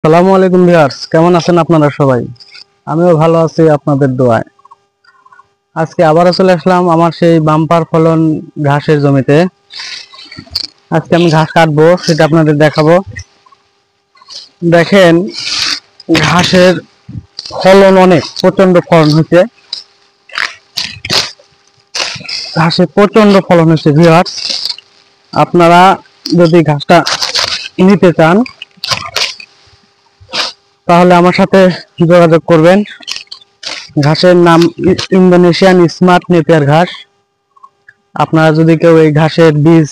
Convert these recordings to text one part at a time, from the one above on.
আসসালামু আলাইকুম ভিউয়ার্স, কেমন আছেন আপনারা সবাই? আমিও ভালো আছি আপনাদের দোয়ায়। আজকে আবারও চলে আসলাম আমার সেই বাম্পার ফলন ঘাসের জমিতে। আজকে আমি ঘাস কাটবো, সেটা আপনাদের দেখাবো। দেখেন, ঘাসের ফলন অনেক, প্রচন্ড ফলন হয়েছে। ঘাসে প্রচন্ড ফলন হয়েছে ভিউয়ার্স। আপনারা যদি ঘাসটা নিতে চান তাহলে আমার সাথে যোগাযোগ করবেন। ঘাসের নাম ইন্দোনেশিয়ান স্মার্ট নেপিয়ার ঘাস। আপনারা যদি কেউ এই ঘাসের বীজ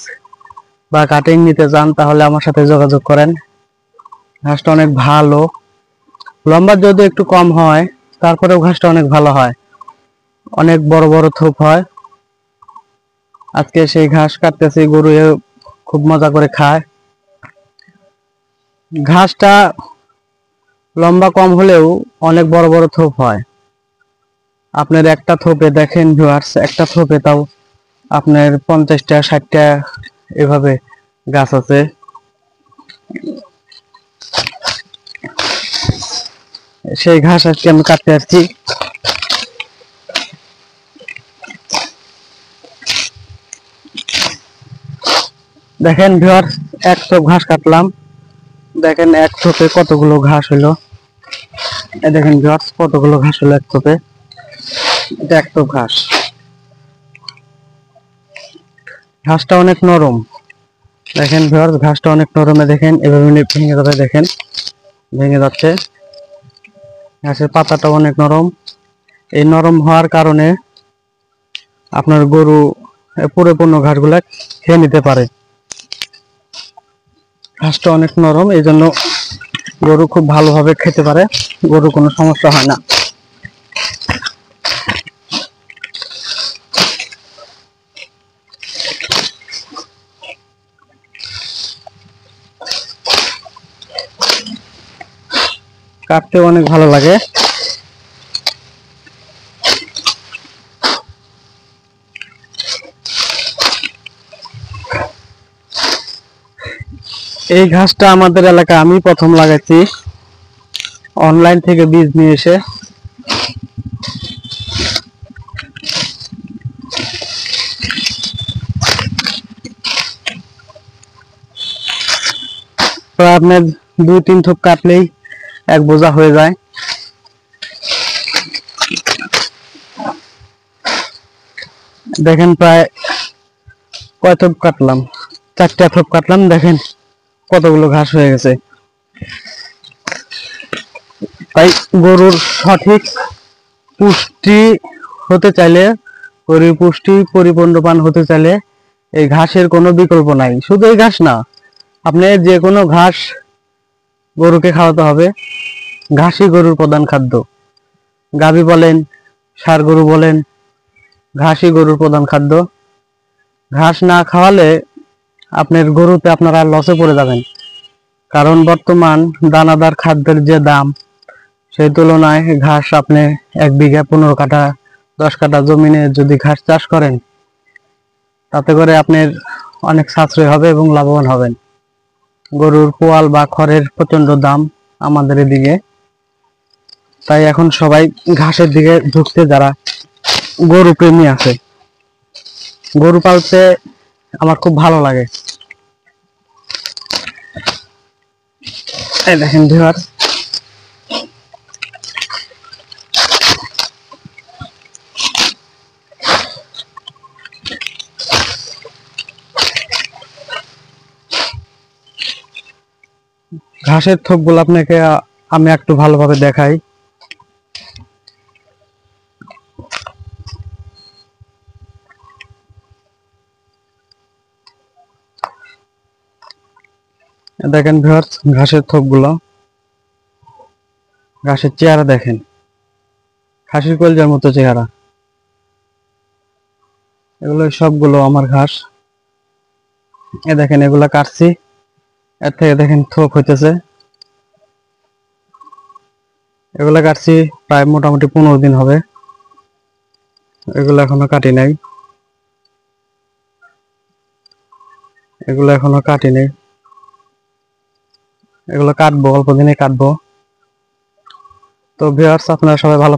বা কাটিং নিতে চান তাহলে আমার সাথে যোগাযোগ করেন। ঘাসটা অনেক ভালো, লম্বা যদি একটু কম হয় তারপরেও ঘাসটা অনেক ভালো হয়, অনেক বড় বড় থোপ হয়। আজকে সেই ঘাস কাটতেছি, গরু খুব মজা করে খায়। ঘাসটা লম্বা কম হলেও অনেক বড় বড় থোপ হয়। আপনার একটা থোপে দেখেন ভিউয়ার্স, একটা থোপে তাও আপনার 50টা 60টা এভাবে গাছ আছে। সেই ঘাস আজকে আমি কাটতে আসছি। দেখেন ভিউয়ার্স, এক থোপ ঘাস কাটলাম। দেখেন এক থোপে কতগুলো ঘাস হলো। দেখেন ভিউয়ার্স, কতগুলো ঘাস হলো এক থোপে। এটা এক থোপ ঘাস। ঘাসটা অনেক নরম। দেখেন ভিউয়ার্স, ঘাসটা অনেক নরমে দেখেন, এভাবে ভেঙে যাবে, দেখেন ভেঙে যাচ্ছে। ঘাসের পাতাটা অনেক নরম। এই নরম হওয়ার কারণে আপনার গরু পরিপূর্ণ ঘাসগুলা খেয়ে নিতে পারে। ঘাসটা অনেক নরম, এই জন্য গরু খুব ভালোভাবে খেতে পারে, গরু কোনো সমস্যা হয় না। কাটতে অনেক ভালো লাগে। এই ঘাসটা আমাদের এলাকায় আমি প্রথম লাগাইছি, অনলাইন থেকে বীজ নিয়ে এসে। প্রায় আপনার 2-3 থোপ কাটলেই এক বোঝা হয়ে যায়। দেখেন প্রায় কয় থোপ কাটলাম, 4টা থোপ কাটলাম। দেখেন কতগুলো ঘাস হয়ে গেছে। তাই গরুর সঠিক পুষ্টি হতে চাইলে, গরুর পুষ্টি পরিপূর্ণবান হতে চাইলে এই ঘাসের কোনো বিকল্প নাই। শুধু এই ঘাস না, আপনি যে কোনো ঘাস গরুকে খাওয়াতে হবে। ঘাসই গরুর প্রধান খাদ্য। গাভী বলেন, ষাঁড় গরু বলেন, ঘাসই গরুর প্রধান খাদ্য। ঘাস না খাওয়ালে আপনার গরুতে আপনারা লসে পড়ে যাবেন। কারণ বর্তমান দানাদার খাদ্যের যে দাম, সেই তুলনায় ঘাস আপনি 1 বিঘা 15 কাঠা 10 কাঠা জমিনে যদি ঘাস চাষ করেন, তাতে করে আপনার অনেক সাশ্রয় হবে এবং লাভবান হবেন। গরুর পোয়াল বা খড়ের প্রচন্ড দাম আমাদের এদিকে। তাই এখন সবাই ঘাসের দিকে ঝুঁকছে, যারা গরু প্রেমী আছে। গরু পালতে আমার খুব ভালো লাগে। এই দেখেন ভিউয়ার্স, ঘাসের থোপগুলো আপনাকে আমি একটু ভালোভাবে দেখাই। দেখেন ভিউয়ার্স, ঘাসের থোপগুলো, ঘাসের চেহারা দেখেন, খাসির কলজার মতো চেহারা। এগুলো সবগুলো আমার ঘাস। এ দেখেন, এগুলা কাটছি, এর থেকে দেখেন থোপ হইতেছে। এগুলা কাটছি প্রায় মোটামুটি 15 দিন হবে। এগুলো এখনো কাটি নাই, এগুলো এখনো কাটি নাই। এগুলো কাটবো, অল্প দিনে কাটবো। তো ভিউয়ার্স, আপনারা সবাই ভালো